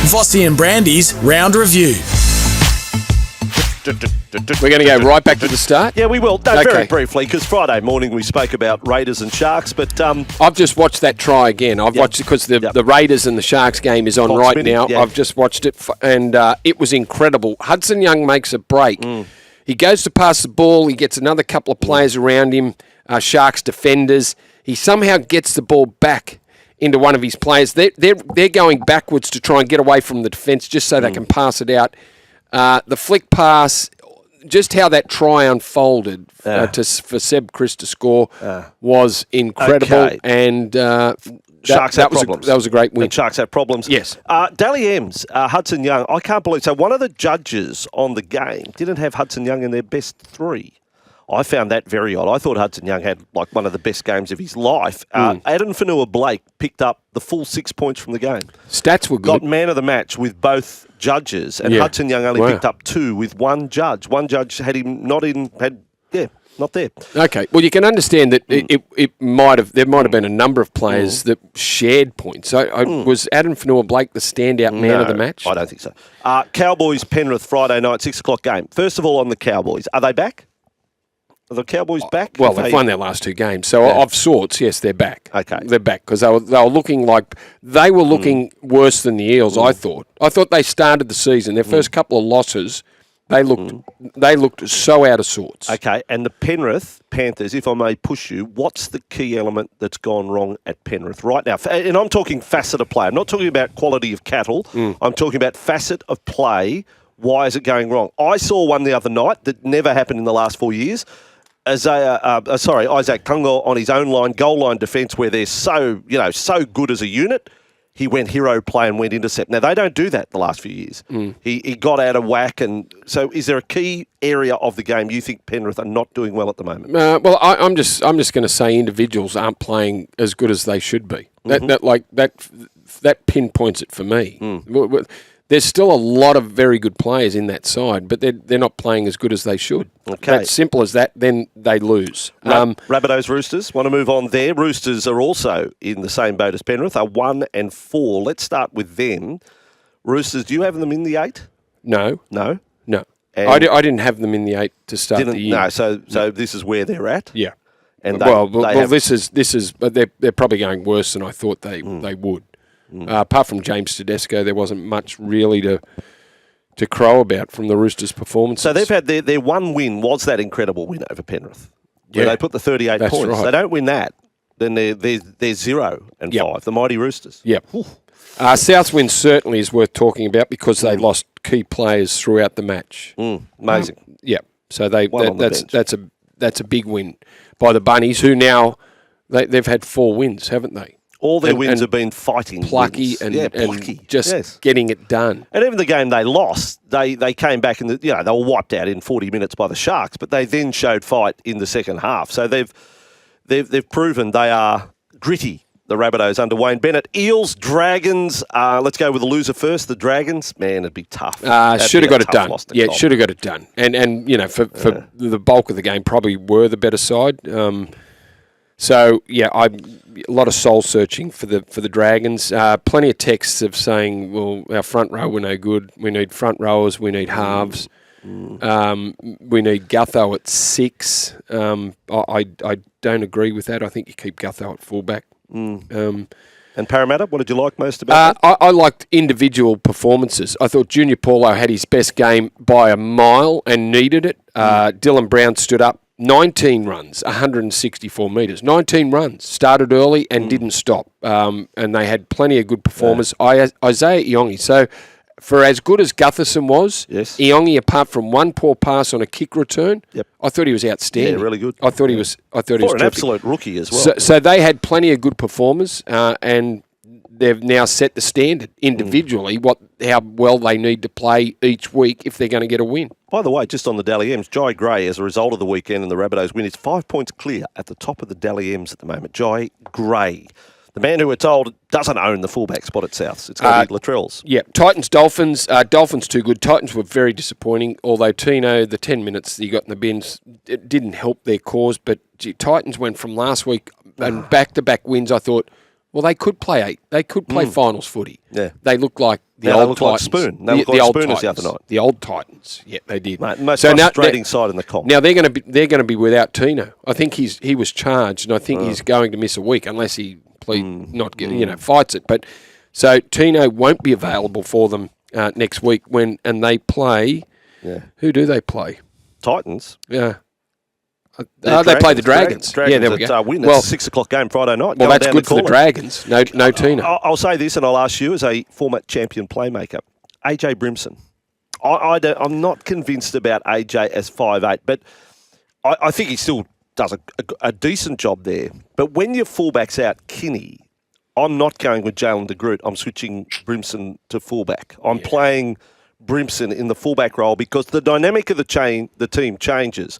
Vossy and Brandy's Round Review. We're going to go right back to the start? Yeah, we will. No, very briefly, because Friday morning we spoke about Raiders and Sharks, but... I've just watched that try again. I've watched it because the Raiders and the Sharks game is on right now. I've just watched it, and it was incredible. Hudson Young makes a break. He goes to pass the ball. He gets another couple of players around him, Sharks defenders. He somehow gets the ball back into one of his players. They're going backwards to try and get away from the defence just so they can pass it out. The flick pass, just how that try unfolded for Seb Chris to score was incredible. Okay. And Sharks have problems. That was a great win. And Sharks have problems. Yes. Dally M's, Hudson Young, I can't believe. So one of the judges on the game didn't have Hudson Young in their best three. I found that very odd. I thought Hudson Young had like one of the best games of his life. Adam Fanua-Blake picked up the full 6 points from the game. Stats were good. Got man of the match with both judges, and Hudson Young only picked up 2 with one judge. One judge had him not there. Okay, well you can understand that there might have been a number of players that shared points. Was Adam Fanua-Blake the standout man of the match? I don't think so. Cowboys Penrith Friday night 6 o'clock game. First of all, on the Cowboys, are they back? Are the Cowboys back? Well, they've won their last 2 games, so of sorts, yes, they're back. Okay, they're back because they were looking worse than the Eels. I thought they started the season. Their first couple of losses, they looked so out of sorts. Okay, and the Penrith Panthers, if I may push you, what's the key element that's gone wrong at Penrith right now? And I'm talking facet of play. I'm not talking about quality of cattle. I'm talking about facet of play. Why is it going wrong? I saw one the other night that never happened in the last 4 years. Isaac Kungo on his own line, goal line defence, where they're so good as a unit. He went hero play and went intercept. Now, they don't do that the last few years. He got out of whack. And so is there a key area of the game you think Penrith are not doing well at the moment? Well, I'm just going to say individuals aren't playing as good as they should be. That pinpoints it for me. There's still a lot of very good players in that side, but they're not playing as good as they should. Okay. That's simple as that, then they lose. Rabbitohs, Roosters, want to move on there. Roosters are also in the same boat as Penrith, are 1-4. Let's start with them. Roosters, do you have them in the 8? No. No? No. I didn't have them in the 8 to start the year. No, so this is where they're at? Yeah. And this is, but they're probably going worse than I thought they would. Apart from James Tedesco, there wasn't much really to crow about from the Roosters' performance. So they've had their one win was that incredible win over Penrith, where they put the 38 points. Right. They don't win that, then they're 0-5. The mighty Roosters. Yep. South's win certainly is worth talking about because they lost key players throughout the match. Amazing. So that's a big win by the Bunnies, who now they've had 4 wins, haven't they? All their wins have been fighting plucky wins. and just getting it done. And even the game they lost, they came back and they were wiped out in 40 minutes by the Sharks, but they then showed fight in the second half. So they've proven they are gritty. The Rabbitohs under Wayne Bennett. Eels, Dragons. Let's go with the loser first. The Dragons, man, it'd be tough. Should have got it done. Yeah, should have got it done. And for the bulk of the game, probably were the better side. So a lot of soul searching for the Dragons. Plenty of texts of saying, well, our front row were no good. We need front rowers. We need halves. We need Gutho at 6. I don't agree with that. I think you keep Gutho at fullback. And Parramatta, what did you like most about that? I liked individual performances. I thought Junior Paulo had his best game by a mile and needed it. Dylan Brown stood up. 19 runs, 164 metres. 19 runs. Started early and didn't stop. And they had plenty of good performers. Isaiah Iongi. So, for as good as Gutherson was, Iongi, apart from one poor pass on a kick return, I thought he was outstanding. Yeah, really good. I thought he was an absolute rookie as well. So they had plenty of good performers, and they've now set the standard individually, how well they need to play each week if they're going to get a win. By the way, just on the Dally M's, Jai Gray, as a result of the weekend and the Rabbitohs win, is 5 points clear at the top of the Dally M's at the moment. Jai Gray, the man who we're told doesn't own the fullback spot at Souths. It's going to be Latrell's. Yeah, Titans, Dolphins. Dolphins too good. Titans were very disappointing, although Tino, the 10 minutes that he got in the bins, it didn't help their cause. But Titans went from last week and back-to-back wins. I thought, Well, they could play 8. They could play finals footy. Yeah. They look like the Now old they look like Titans. Spoon. They look like Spooners the other night. The old Titans. Yeah, they did. Mate, most frustrating side in the comp. Now they're going to be without Tino. I think he was charged, and I think he's going to miss a week unless he fights it. But so Tino won't be available for them next week and they play. Yeah. Who do they play? Titans. Yeah. They play the Dragons. Yeah, there we go. Win. It's a 6 o'clock game Friday night. Well, that's good for the Dragons. No Tino. I'll say this, and I'll ask you as a former champion playmaker, AJ Brimson. I'm not convinced about AJ as 5'8", but I think he still does a decent job there. But when your fullback's out, Kinney, I'm not going with Jalen de Groot. I'm switching Brimson to fullback. I'm playing Brimson in the fullback role because the dynamic of the team changes.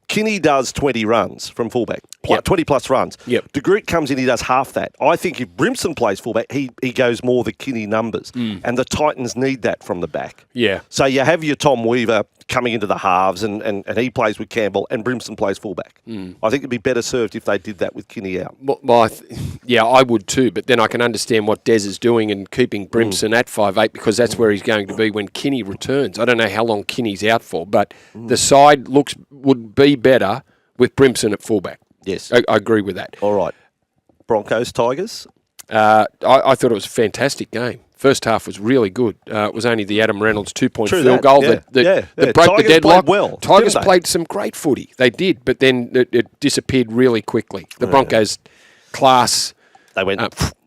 Kinney does 20 runs from fullback, 20 plus runs. Yep. De Groot comes in, he does half that. I think if Brimson plays fullback, he goes more the Kinney numbers. And the Titans need that from the back. Yeah. So you have your Tom Weaver coming into the halves and he plays with Campbell and Brimson plays fullback. I think it'd be better served if they did that with Kinney out. Well, I would too, but then I can understand what Des is doing and keeping Brimson at 5'8", because that's where he's going to be when Kinney returns. I don't know how long Kinney's out for, but the side would be better with Brimson at fullback. Yes. I agree with that. All right. Broncos, Tigers? I thought it was a fantastic game. First half was really good. It was only the Adam Reynolds 2-point field goal that broke the deadlock. Well, Tigers played some great footy. They did, but then it disappeared really quickly. The Broncos class... They went...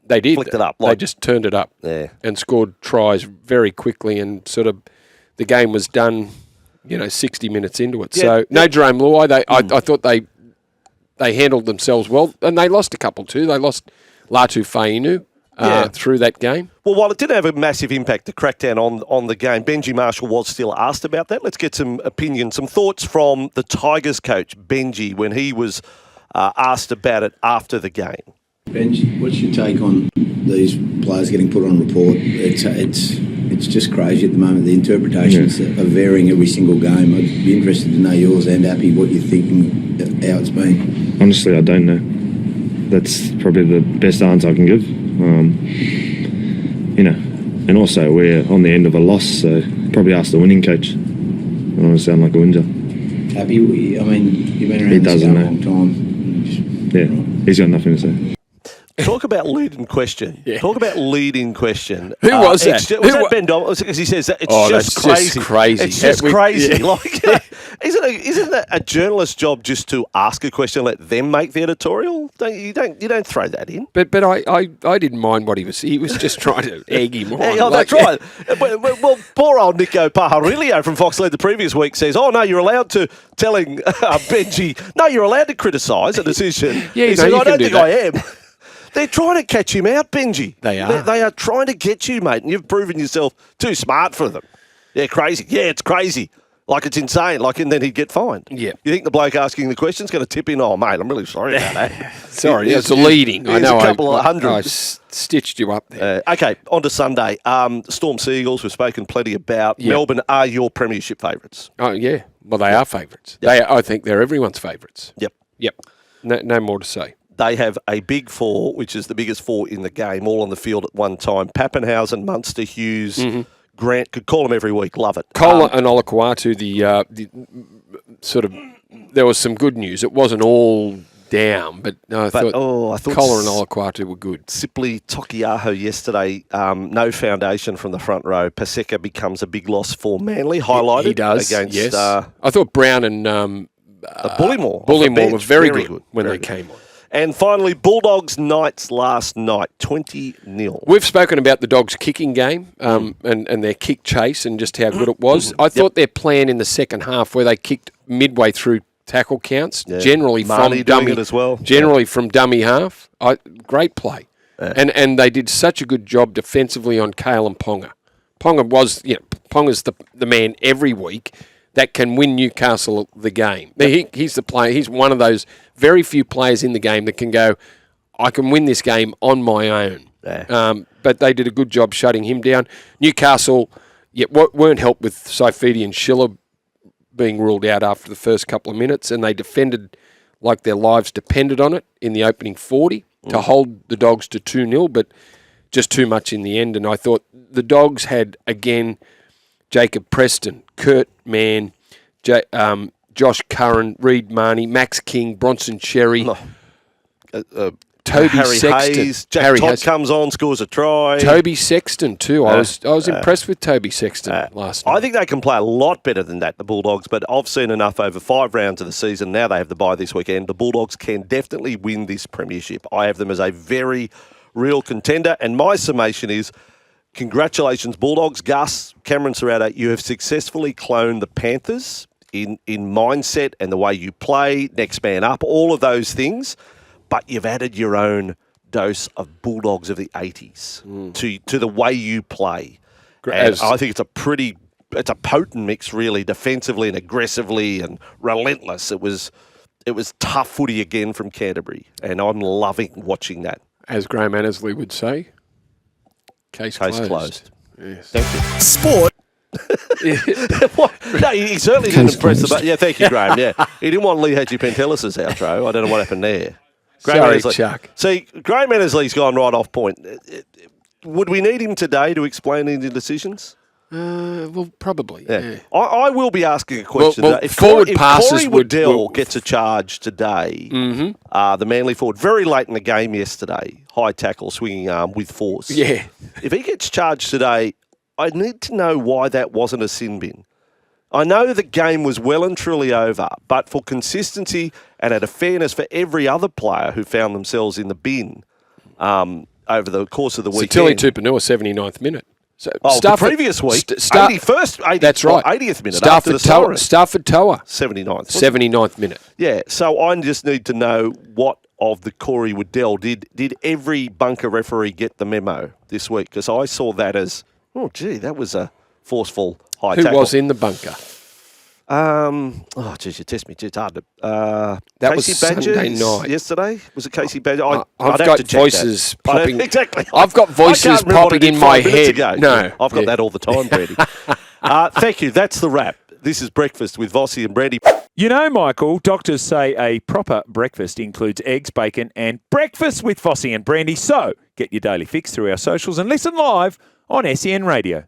They did. Flicked it up. They just turned it up and scored tries very quickly, and sort of the game was done, 60 minutes into it. So no Jerome Luai. I thought they handled themselves well, and they lost a couple too. They lost Latu Fainu through that game. Well, while it didn't have a massive impact, the crackdown on the game, Benji Marshall was still asked about that. Let's get some opinions, some thoughts from the Tigers coach, Benji, when he was asked about it after the game. Benji, what's your take on these players getting put on report? It's just crazy at the moment. The interpretations are varying every single game. I'd be interested to know yours and Appy, what you're thinking, how it's been. Honestly, I don't know. That's probably the best answer I can give. And also we're on the end of a loss, so probably ask the winning coach. I don't want to sound like a whinger. Appy, you've been around this a long time. He's got nothing to say. Talk about lead-in question. Talk about lead-in question. Who was that? Was that Ben Dom? Because he says it's just crazy. Just crazy. It's just crazy. Yeah. Isn't it a journalist's job just to ask a question, let them make the editorial? You don't throw that in. But I didn't mind what he was. He was just trying to egg him on. That's right. Well, poor old Nico Pajarillo from Fox Lead the previous week says, "Oh no, you're allowed to." Telling Benji, "No, you're allowed to criticise a decision." He said, "I don't think I am." They're trying to catch him out, Benji. They are. They are trying to get you, mate, and you've proven yourself too smart for them. Yeah, crazy. Yeah, it's crazy. Like, it's insane. And then he'd get fined. Yeah. You think the bloke asking the question's going to tip in? Oh, mate, I'm really sorry about that. Sorry, it's a leading. I know. A couple of hundred. I stitched you up there. Okay, on to Sunday. Storm Seagulls, we've spoken plenty about. Yep. Melbourne are your premiership favourites. Oh, yeah. Well, they are favourites. Yep. I think they're everyone's favourites. Yep. No more to say. They have a big four, which is the biggest four in the game, all on the field at one time. Pappenhausen, Munster, Hughes, Grant, could call them every week. Love it. Cole and Olakwatu, the sort of, there was some good news. It wasn't all down, but I thought Kohler and Olakwatu were good. Sipley Tokiaho yesterday, no foundation from the front row. Paseka becomes a big loss for Manly, highlighted. He does, against, yes. I thought Brown and Bullymore were very good when they came on. And finally, Bulldogs Knights last night, 20-0. We've spoken about the Dogs' kicking game and their kick chase and just how good it was. I thought their plan in the second half, where they kicked midway through tackle counts, generally Marnie from dummy, as well. From dummy half. Great play, and they did such a good job defensively on Kale and Ponga. Ponga's the man every week that can win Newcastle the game. He's the player. He's one of those very few players in the game that can go, I can win this game on my own. But they did a good job shutting him down. Newcastle weren't helped with Saifidi and Schiller being ruled out after the first couple of minutes, and they defended like their lives depended on it in the opening 40. to hold the Dogs to 2-0, but just too much in the end. And I thought the Dogs had, again, Jacob Preston, Kurt Mann, Josh Curran, Reed Marnie, Max King, Bronson Sherry, Toby Harry Sexton. Hayes, Jack Todd comes on, scores a try. Toby Sexton too. I was impressed with Toby Sexton last night. I think they can play a lot better than that, the Bulldogs, but I've seen enough over 5 rounds of the season. Now they have the bye this weekend. The Bulldogs can definitely win this premiership. I have them as a very real contender, and my summation is congratulations, Bulldogs. Gus, Cameron Serrato, you have successfully cloned the Panthers in mindset and the way you play, next man up, all of those things. But you've added your own dose of Bulldogs of the 80s to the way you play. And I think it's a potent mix, really, defensively and aggressively and relentless. It was tough footy again from Canterbury, and I'm loving watching that. As Graham Annesley would say, case closed. Yes. Thank you. Sport. No, he certainly didn't impress the... Yeah, thank you, Graham. Yeah, he didn't want Lee H. Pentelis' outro. I don't know what happened there. Sorry, Chuck. See, Graham Annesley's gone right off point. Would we need him today to explain any decisions? Well, probably. Yeah. I will be asking a question well, today. If forward passes Corey Waddell gets a charge today, the Manly forward, very late in the game yesterday, high tackle, swinging arm with force. Yeah. If he gets charged today, I need to know why that wasn't a sin bin. I know the game was well and truly over, but for consistency and out of fairness for every other player who found themselves in the bin over the course of the weekend. Tilly Tupanua, 79th minute. So the previous week, 81st, that's right. 80th minute after the Stafford Toa. 79th minute. Yeah, so I just need to know what of the Corey Waddell. Did every bunker referee get the memo this week? Because I saw that as, that was a forceful high tackle. Who was in the bunker? You test me. It's hard to... that Casey was Badger Sunday night. Yesterday? Was it Casey Badger? I've got voices popping... Exactly. I've got voices popping in my head. No. I've got that all the time, Brandy. Thank you. That's the wrap. This is Breakfast with Vossy and Brandy. You know, Michael, doctors say a proper breakfast includes eggs, bacon and breakfast with Vossy and Brandy. So get your daily fix through our socials and listen live on SEN Radio.